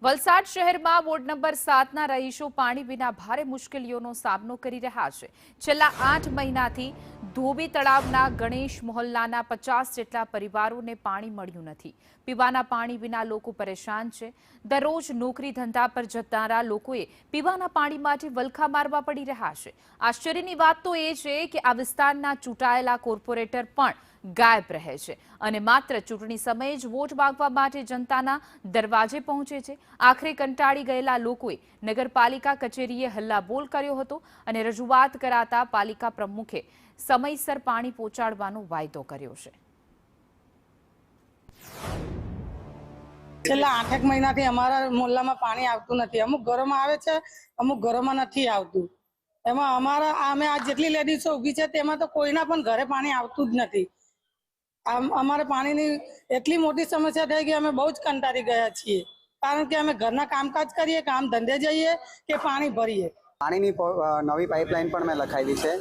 વલસાડ શહેરમાં ward number 7ના રહીશો પાણી વિના ભારે મુશ્કેલીઓનો સામનો કરી રહ્યા છે। છેલ્લા 8 મહિનાથી ધોબી તળાવના ગણેશ મોહલ્લાના 50 જેટલા પરિવારોને પાણી મળ્યું નથી। પીવાના પાણી વિના લોકો પરેશાન છે। દરરોજ નોકરી ધંધા પર જનારા લોકોએ પીવાના પાણી માટે વલખા મારવા પડી રહ્યા છે। આશ્ચર્યની વાત તો એ છે કે આ વિસ્તારના ચૂંટાયેલા કોર્પોરેટર પણ ગાયબ રહે છે અને માત્ર ચૂંટણી સમયે જ વોટ માંગવા માટે જનતાના દરવાજે પહોંચે છે। આખરે કંટાળી ગયેલા લોકોએ નગરપાલિકા કચેરીએ હલ્લાબોલ કર્યો હતો અને રજૂઆત કરાતા પાલિકા પ્રમુખે સમયસર પાણી પહોંચાડવાનો વાયદો કર્યો છે। છેલ્લા 8 મહિનાથી અમારા મોહલ્લામાં પાણી આવતું નથી। અમુક ઘરોમાં આવે છે, અમુક ઘરોમાં નથી આવતું। એમાં અમે આ જેટલી લેડીઝો ઊભી છે તેમાં તો કોઈના પણ ઘરે પાણી આવતું જ નથી। અમારે પાણીની એટલી મોટી સમસ્યા થઈ ગઈ, અમે બહુ જ કંટાળી ગયા છીએ। કારણ કે અમે ઘરના કામકાજ કરીએ, કામ ધંધે જઈએ કે પાણી ભરીએ। પાણીની નવી પાઇપલાઇન પણ મેં લખાવી છે,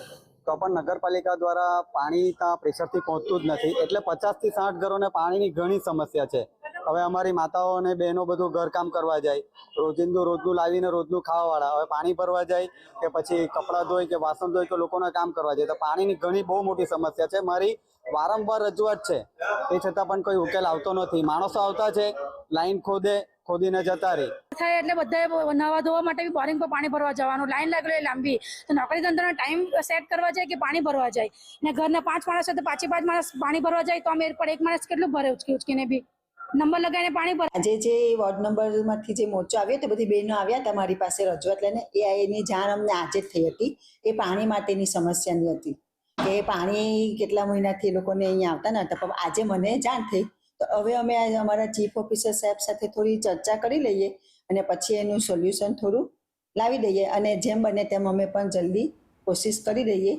તો પણ નગરપાલિકા દ્વારા પાણી ત્યાં પ્રેશરથી પહોંચતું જ નથી। એટલે 50 થી 60 ઘરોને પાણીની ઘણી સમસ્યા છે। હવે અમારી માતાઓ અને બહેનો બધું ઘરકામ કરવા જાય, રોજનું લાવીને રોજનું ખાવાવાળા હવે પાણી ભરવા જાય કે પછી કપડાં ધોઈ કે વાસણ ધોઈ કે લોકોને કામ કરવા જાય, તો પાણીની ઘણી બહુ મોટી સમસ્યા છે। મારી વારંવાર રજૂઆત છે, એ છતાં પણ કોઈ ઉકેલ આવતો નથી। માણસો આવતા છે, લાઈન ખોદીને જતા રહે થાય એટલે બધા નવા ધોવા માટે બી બોરિંગ પર પાણી ભરવા જવાનું, લાઈન લાગેલી લાંબી, તો નોકરી ધંધાનો ટાઈમ સેટ કરવા જાય કે પાણી ભરવા જાય ને ઘરના 5 માણસ હોય તો 5 માણસ પાણી ભરવા જાય તો અમે એક માણસ કેટલું ભરે ઉચકીને બી નંબર લગાવીને પાણી ભરે। આજે જે વોર્ડ નંબરમાંથી જે મોરચો આવ્યો તો બધી બહેનો આવ્યા તમારી પાસે રજૂઆત લઈને, એની જાણ અમને આજે જ થઈ હતી। એ પાણી માટેની સમસ્યાની હતી કે પાણી કેટલા મહિનાથી એ લોકોને અહીંયા આવતા ન હતા, પણ આજે મને જાણ થઈ તો હવે અમે અમારા ચીફ ઓફિસર સાહેબ સાથે થોડી ચર્ચા કરી લઈએ અને પછી એનું સોલ્યુશન થોડું લાવી દઈએ અને જેમ બને તેમ અમે પણ જલ્દી કોશિશ કરી દઈએ